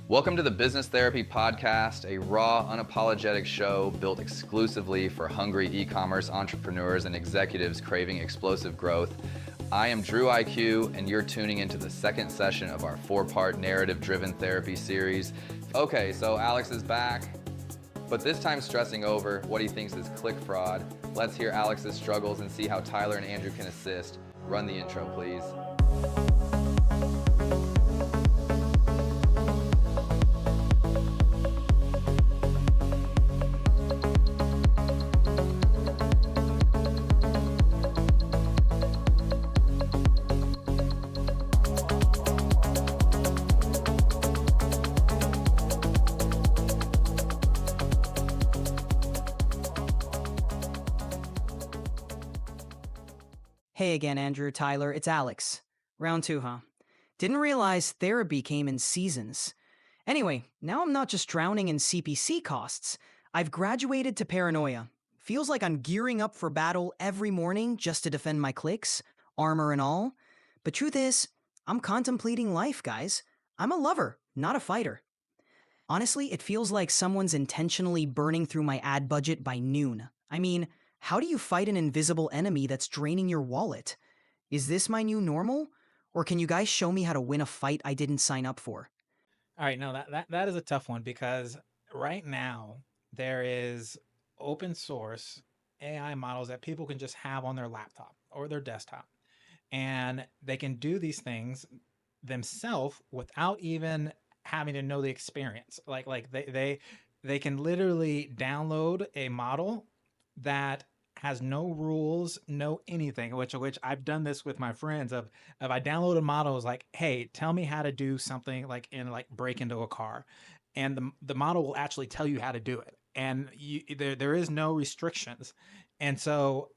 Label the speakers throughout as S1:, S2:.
S1: Welcome to the Business Therapy Podcast, a raw, unapologetic show built exclusively for hungry e-commerce entrepreneurs and executives craving explosive growth. I am Drew IQ, and you're tuning into the second session of our 4-part narrative-driven therapy series. Okay, so Alex is back, but this time stressing over what he thinks is click fraud. Let's hear Alex's struggles and see how Tyler and Andrew can assist. Run the intro, please.
S2: Hey again, Andrew, Tyler, it's Alex. Round 2, huh? Didn't realize therapy came in seasons. Anyway, now I'm not just drowning in CPC costs. I've graduated to paranoia. Feels like I'm gearing up for battle every morning just to defend my clicks, armor and all. But truth is, I'm contemplating life, guys. I'm a lover, not a fighter. Honestly, it feels like someone's intentionally burning through my ad budget by noon. I mean, how do you fight an invisible enemy that's draining your wallet? Is this my new normal? Or can you guys show me how to win a fight I didn't sign up for?
S3: All right, no, that is a tough one because right now there is open source AI models that people can just have on their laptop or their desktop, and they can do these things themselves without even having to know the experience. They can literally download a model that has no rules, no anything. Which I've done this with my friends. Of if I download a model, is like, hey, tell me how to do something like break into a car, and the model will actually tell you how to do it, and there is no restrictions, and so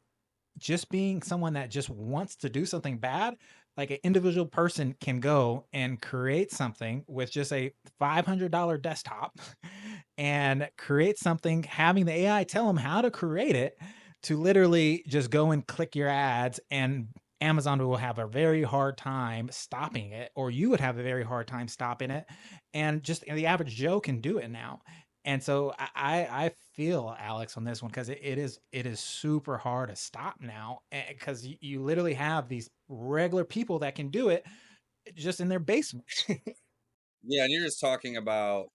S3: just being someone that just wants to do something bad, like an individual person can go and create something with just a $500 desktop and create something, having the AI tell them how to create it, to literally just go and click your ads, and Amazon will have a very hard time stopping it, or you would have a very hard time stopping it. And just the average Joe can do it now. And so I feel Alex on this one, because it is super hard to stop now, because you literally have these regular people that can do it just in their basement.
S1: Yeah, and you're just talking about,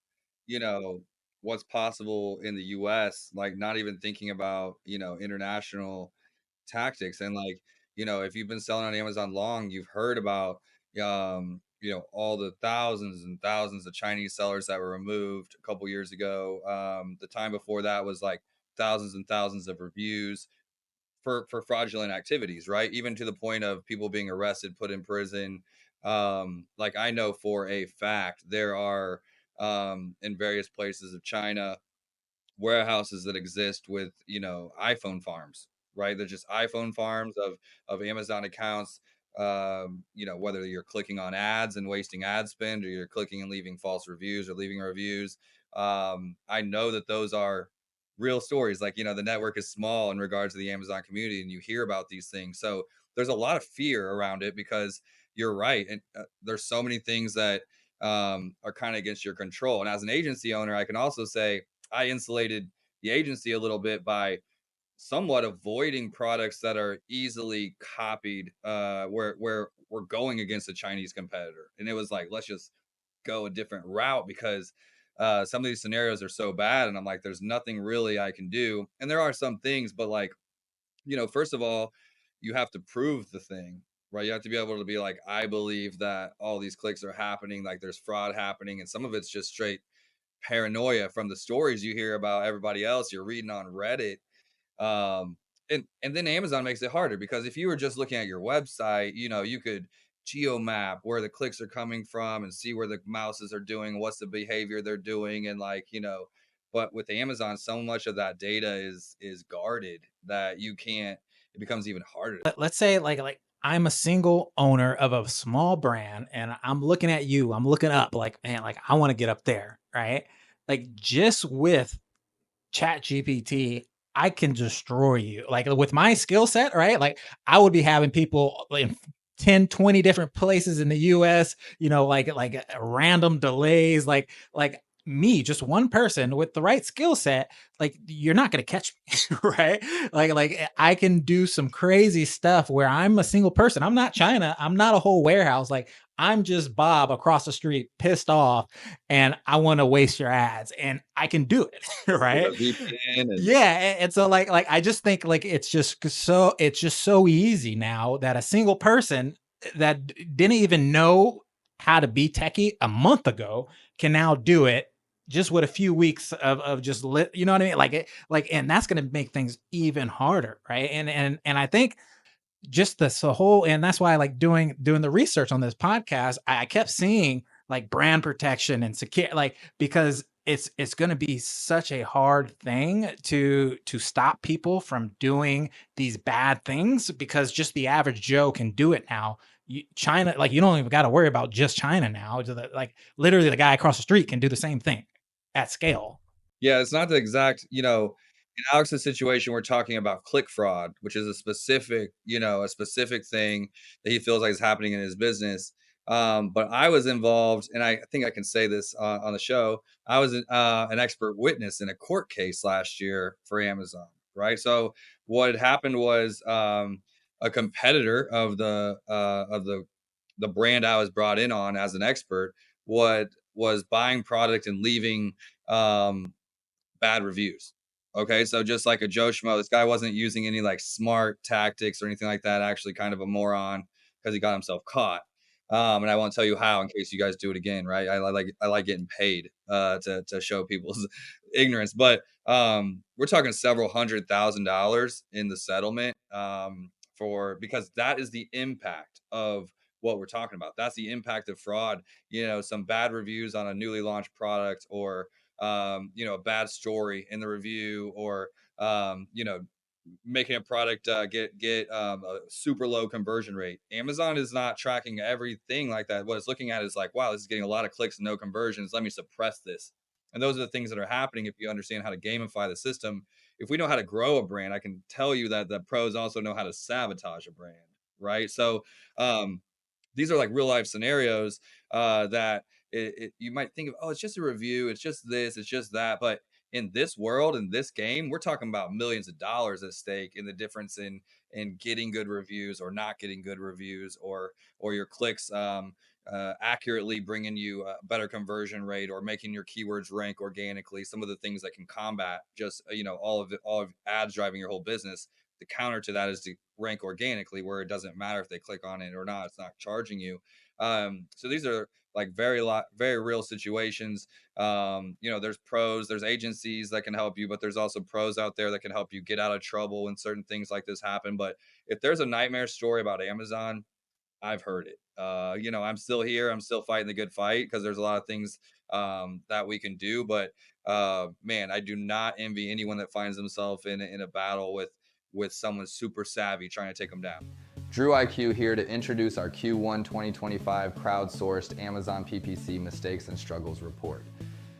S1: you know, what's possible in the US, like not even thinking about, international tactics. And like, if you've been selling on Amazon long, you've heard about all the thousands and thousands of Chinese sellers that were removed a couple years ago. The time before that was like thousands and thousands of reviews for fraudulent activities, right? Even to the point of people being arrested, put in prison. Like I know for a fact there are in various places of China warehouses that exist with iPhone farms, right? They're just iPhone farms of Amazon accounts. Whether you're clicking on ads and wasting ad spend, or you're clicking and leaving false reviews or leaving reviews. I know that those are real stories. Like, the network is small in regards to the Amazon community, and you hear about these things. So there's a lot of fear around it, because you're right. And there's so many things that are kind of against your control. And as an agency owner, I can also say I insulated the agency a little bit by somewhat avoiding products that are easily copied, where we're going against a Chinese competitor. And it was like, let's just go a different route, because some of these scenarios are so bad. And I'm like, there's nothing really I can do. And there are some things, but like, first of all, you have to prove the thing, right? You have to be able to be like, I believe that all these clicks are happening, like there's fraud happening. And some of it's just straight paranoia from the stories you hear about everybody else you're reading on Reddit. And then Amazon makes it harder, because if you were just looking at your website, you could geo map where the clicks are coming from and see where the mouses are doing, what's the behavior they're doing. And like, but with Amazon, so much of that data is guarded that you can't, it becomes even harder.
S3: Let's say I'm a single owner of a small brand, and I'm looking at you, I'm looking up, like, man, like I want to get up there, right? Like, just with Chat GPT, I can destroy you. Like, with my skill set, right? Like, I would be having people like 10, 20 different places in the US, like random delays, like me, just one person with the right skill set, like you're not going to catch me, right? Like I can do some crazy stuff where I'm a single person. I'm not China. I'm not a whole warehouse. Like I'm just Bob across the street, pissed off, and I want to waste your ads, and I can do it,
S1: with
S3: right?
S1: a VPN and
S3: Yeah, and so like I just think like it's just so easy now that a single person that didn't even know how to be techie a month ago can now do it just with a few weeks of just you know what I mean? And that's going to make things even harder, right? And I think just this whole, and that's why I like doing the research on this podcast. I kept seeing like brand protection and secure, like, because it's going to be such a hard thing to stop people from doing these bad things, because just the average Joe can do it now. China, like, you don't even got to worry about just China now. Like literally the guy across the street can do the same thing at scale.
S1: yeah, it's not the exact, in Alex's situation, we're talking about click fraud, which is a specific thing that he feels like is happening in his business. But I was involved, and I think I can say this on the show. I was an expert witness in a court case last year for Amazon, right? So what had happened was a competitor of the brand I was brought in on as an expert, what was buying product and leaving bad reviews. Okay, so just like a Joe Schmo, this guy wasn't using any like smart tactics or anything like that. Actually, kind of a moron because he got himself caught. And I won't tell you how in case you guys do it again, right? I like getting paid to show people's ignorance, but we're talking several $100,000 in the settlement for because that is the impact of what we're talking about. That's the impact of fraud. Some bad reviews on a newly launched product, or a bad story in the review, or making a product get a super low conversion rate. Amazon is not tracking everything like that. What it's looking at is like, wow, this is getting a lot of clicks and no conversions. Let me suppress this. And those are the things that are happening if you understand how to gamify the system. If we know how to grow a brand, I can tell you that the pros also know how to sabotage a brand, right? So um, these are like real life scenarios that you might think of, oh, it's just a review, it's just this, it's just that. But in this world, in this game, we're talking about millions of dollars at stake in the difference in getting good reviews or not getting good reviews, or your clicks accurately bringing you a better conversion rate, or making your keywords rank organically. Some of the things that can combat just all of ads driving your whole business. The counter to that is to rank organically, where it doesn't matter if they click on it or not, it's not charging you. So these are like very real situations. There's pros, there's agencies that can help you, but there's also pros out there that can help you get out of trouble when certain things like this happen. But if there's a nightmare story about Amazon, I've heard it. I'm still here. I'm still fighting the good fight because there's a lot of things that we can do. But man, I do not envy anyone that finds themselves in a battle with someone super savvy trying to take them down. Drew IQ here to introduce our Q1 2025 crowdsourced Amazon PPC Mistakes and Struggles report.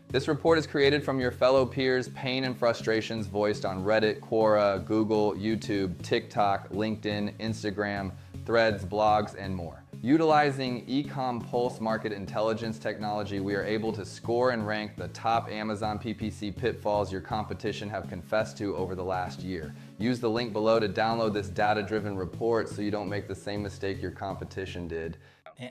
S1: This report is created from your fellow peers' pain and frustrations voiced on Reddit, Quora, Google, YouTube, TikTok, LinkedIn, Instagram, Threads, blogs, and more. Utilizing EcomPulse market intelligence technology, we are able to score and rank the top Amazon PPC pitfalls your competition have confessed to over the last year. Use the link below to download this data-driven report so you don't make the same mistake your competition did.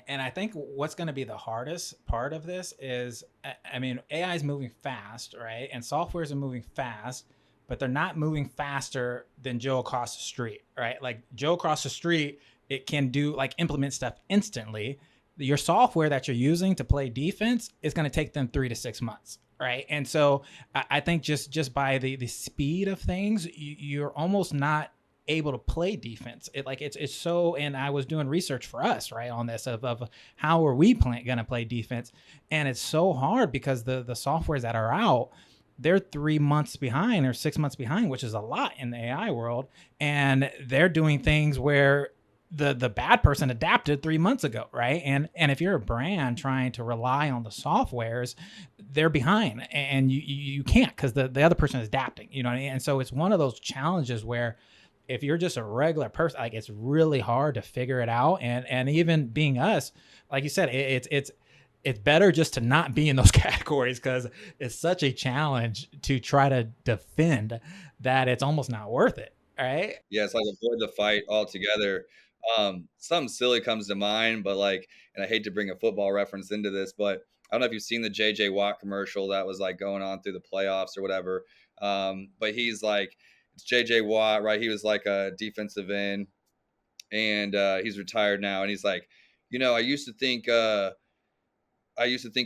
S3: And I think what's going to be the hardest part of this is, I mean, AI is moving fast, right? And softwares are moving fast, but they're not moving faster than Joe across the street, right? Like Joe across the street, it can do like implement stuff instantly. Your software that you're using to play defense is going to take them 3 to 6 months, right? And so I think just by the speed of things, you're almost not able to play defense. It's so, and I was doing research for us, right, on this of how are we going to play defense, and it's so hard because the softwares that are out, they're 3 months behind or 6 months behind, which is a lot in the AI world, and they're doing things where the bad person adapted 3 months ago, right? And if you're a brand trying to rely on the softwares, they're behind, and you can't, because the other person is adapting, you know what I mean? And so it's one of those challenges where if you're just a regular person, like it's really hard to figure it out. And even being us, like you said, it's better just to not be in those categories, because it's such a challenge to try to defend that it's almost not worth it. Right.
S1: Yeah, it's like avoid the fight altogether. Something silly comes to mind, but like, and I hate to bring a football reference into this, but I don't know if you've seen the JJ Watt commercial that was like going on through the playoffs or whatever. But he's like, it's JJ Watt, right? He was like a defensive end, and he's retired now, and he's like, I used to think it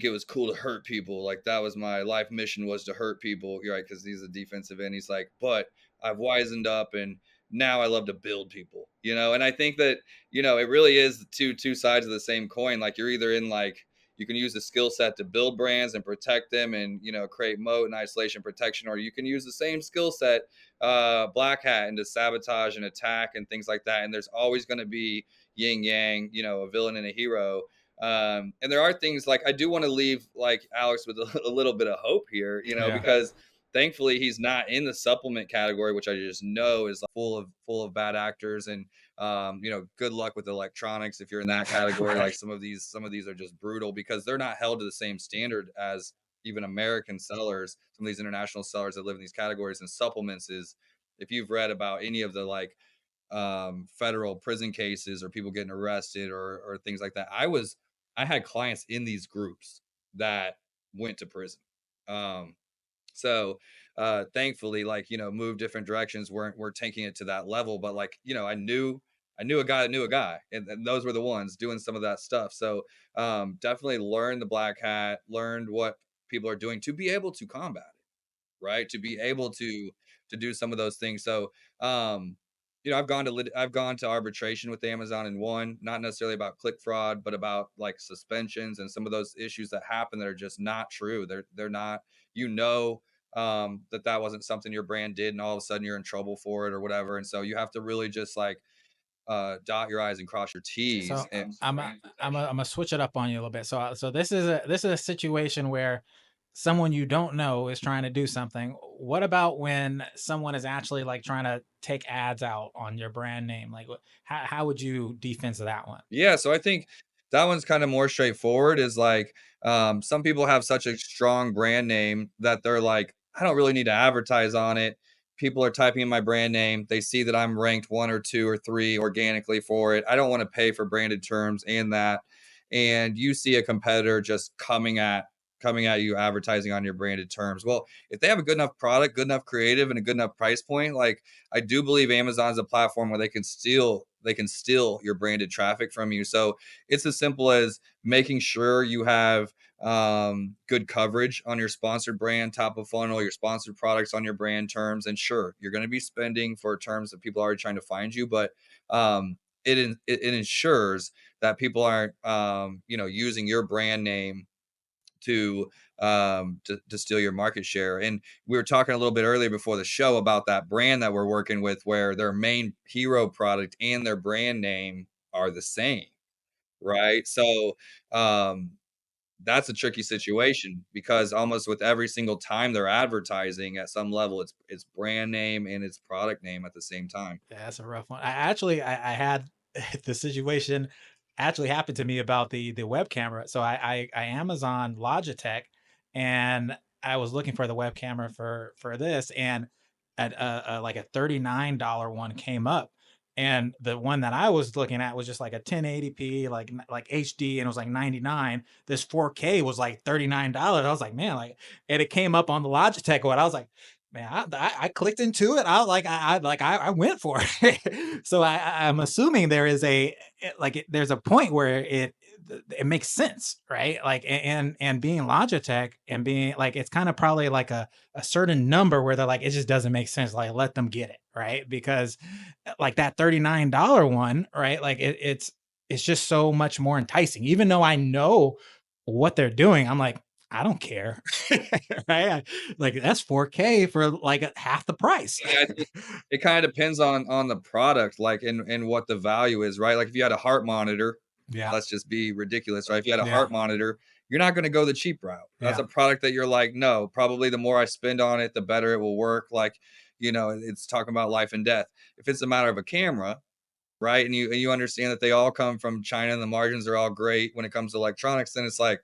S1: was cool to hurt people. Like that was my life mission, was to hurt people. You're right, because he's a defensive end. He's like, but I've wisened up and now I love to build people, And I think that, it really is two sides of the same coin. Like you're either in like, you can use the skill set to build brands and protect them and, create moat and isolation protection, or you can use the same skill set, black hat, and to sabotage and attack and things like that. And there's always going to be yin yang, a villain and a hero. And there are things like, I do want to leave like Alex with a little bit of hope here,
S3: Yeah.
S1: because thankfully he's not in the supplement category, which I just know is full of bad actors. And good luck with electronics if you're in that category.
S3: Right.
S1: Like some of these are just brutal because they're not held to the same standard as even American sellers. Some of these international sellers that live in these categories. And supplements is, if you've read about any of the like federal prison cases or people getting arrested or things like that, I had clients in these groups that went to prison. Um, so thankfully, like, move different directions. We're taking it to that level. But like, I knew a guy that knew a guy, and those were the ones doing some of that stuff. So definitely learn the black hat, learned what people are doing to be able to combat it, right? To be able to do some of those things. So I've gone to arbitration with Amazon and won, not necessarily about click fraud, but about like suspensions and some of those issues that happen that are just not true. They're not, that wasn't something your brand did, and all of a sudden you're in trouble for it or whatever. And so you have to really just like dot your I's and cross your T's.
S3: So
S1: And
S3: I'm gonna switch it up on you a little bit. So this is a situation where someone you don't know is trying to do something. What about when someone is actually like trying to take ads out on your brand name? Like, how would you defense that one?
S1: yeah, so I think that one's kind of more straightforward. Is like some people have such a strong brand name that they're like, I don't really need to advertise on it. People are typing in my brand name. They see that I'm ranked 1 or 2 or 3 organically for it. I don't want to pay for branded terms and that. And you see a competitor just coming at you advertising on your branded terms. Well, if they have a good enough product, good enough creative, and a good enough price point, like I do believe Amazon's a platform where they can steal your branded traffic from you. So it's as simple as making sure you have good coverage on your sponsored brand, top of funnel, your sponsored products on your brand terms. And sure, you're going to be spending for terms that people are already trying to find you, but it ensures that people aren't using your brand name to steal your market share. And we were talking a little bit earlier before the show about that brand that we're working with, where their main hero product and their brand name are the same, right? So um, that's a tricky situation because almost with every single time they're advertising at some level, it's brand name and it's product name at the same time.
S3: Yeah, that's a rough one. I had the situation actually happened to me about the web camera. So I Amazon Logitech, and I was looking for the web camera for this, and at like a $39 one came up, and the one that I was looking at was just like a 1080p like HD, and it was like 99. This 4K was like $39. I was like, man, like, and it came up on the Logitech one. I was like, man, I clicked into it. I went for it. So I'm assuming there is there's a point where it makes sense, right? Like, and being Logitech and being like, it's kind of probably like a certain number where they're like, it just doesn't make sense. Like, let them get it, right? Because like that $39 one, right? Like it's just so much more enticing. Even though I know what they're doing, I'm like, I don't care. Right? Like that's 4K for like half the price.
S1: Yeah, I think it kind of depends on the product, like and what the value is, right? Like if you had a heart monitor,
S3: Yeah.
S1: let's just be ridiculous, right? If you had a
S3: Yeah.
S1: heart monitor, you're not going to go the cheap route. That's
S3: Yeah.
S1: a product that you're like, no, probably the more I spend on it, the better it will work. Like, it's talking about life and death. If it's a matter of a camera, right, and you understand that they all come from China and the margins are all great when it comes to electronics, then it's like,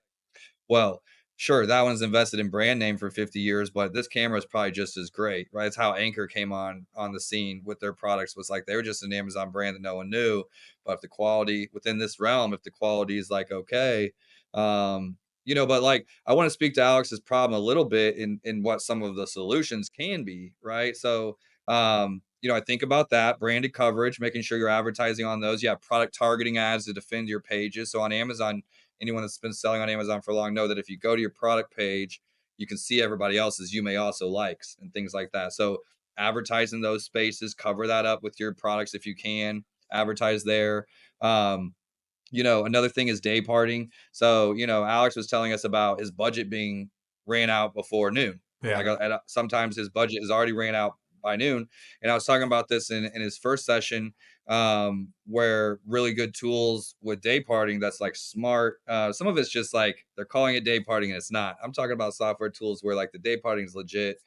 S1: well, sure, that one's invested in brand name for 50 years, but this camera is probably just as great, right? It's how Anchor came on the scene with their products. Was like they were just an Amazon brand that no one knew, but if the quality within this realm, if the quality is like okay, but like I want to speak to Alex's problem a little bit in what some of the solutions can be, right? So I think about that branded coverage, making sure you're advertising on those. You have product targeting ads to defend your pages. So on Amazon, anyone that's been selling on Amazon for long know that if you go to your product page, you can see everybody else's you may also likes and things like that. So advertise in those spaces, cover that up with your products if you can, advertise there. Um, another thing is day parting. So, Alex was telling us about his budget being ran out before noon.
S3: Yeah.
S1: Like sometimes his budget is already ran out by noon. And I was talking about this in his first session, where really good tools with day parting that's like smart. Some of it's just like they're calling it day parting and it's not. I'm talking about software tools where like the day parting is legit.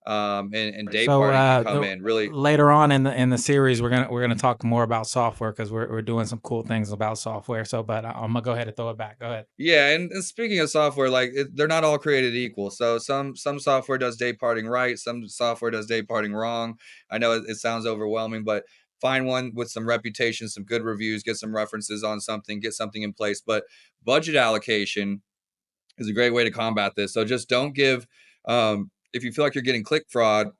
S1: And day
S3: So
S1: parting can come in really.
S3: later on in the series, we're gonna talk more about software because we're doing some cool things about software. So, but I'm gonna go ahead and throw it back. Go ahead.
S1: Yeah, and speaking of software, like they're not all created equal. So some software does day parting right, some software does day parting wrong. I know it sounds overwhelming, but find one with some reputation, some good reviews, get some references on something, get something in place. But budget allocation is a great way to combat this. So just don't give, if you feel like you're getting click fraud,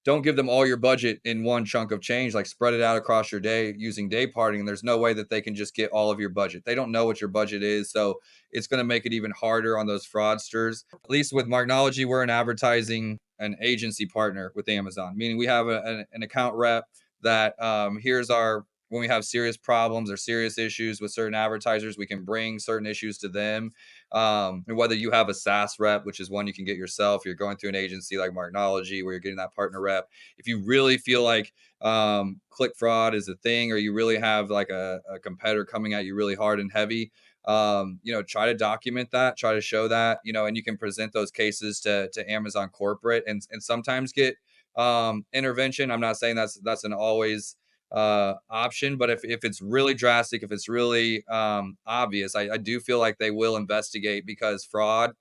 S1: don't give them all your budget in one chunk of change. Like spread it out across your day using day parting. And there's no way that they can just get all of your budget. They don't know what your budget is. So it's going to make it even harder on those fraudsters. At least with Marknology, we're an agency partner with Amazon, meaning we have an account rep that here's our, when we have serious problems or serious issues with certain advertisers, we can bring certain issues to them. And whether you have a SaaS rep, which is one you can get yourself, you're going through an agency like Marknology where you're getting that partner rep. If you really feel like click fraud is a thing, or you really have like a competitor coming at you really hard and heavy, try to document that, try to show that, and you can present those cases to Amazon corporate and sometimes get intervention. I'm not saying that's an always option, but if it's really drastic, if it's really obvious, I do feel like they will investigate because fraud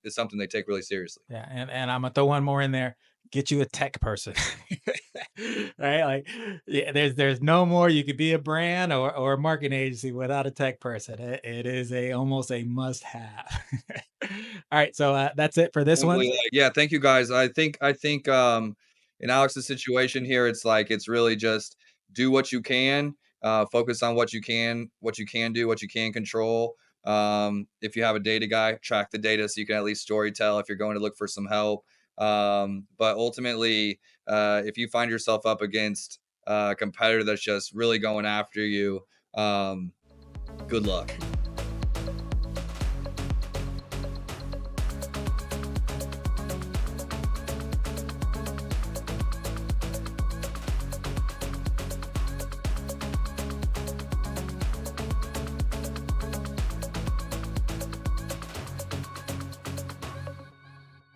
S1: is something they take really seriously.
S3: Yeah, and I'm gonna throw one more in there. Get you a tech person, right? Like, yeah, there's no more. You could be a brand or a marketing agency without a tech person. It is almost a must have. All right, so that's it for this one.
S1: Yeah, thank you guys. I think in Alex's situation here, it's like it's really just do what you can, focus on what you can do, what you can control. If you have a data guy, track the data so you can at least story tell if you're going to look for some help. But ultimately, if you find yourself up against a competitor that's just really going after you, good luck.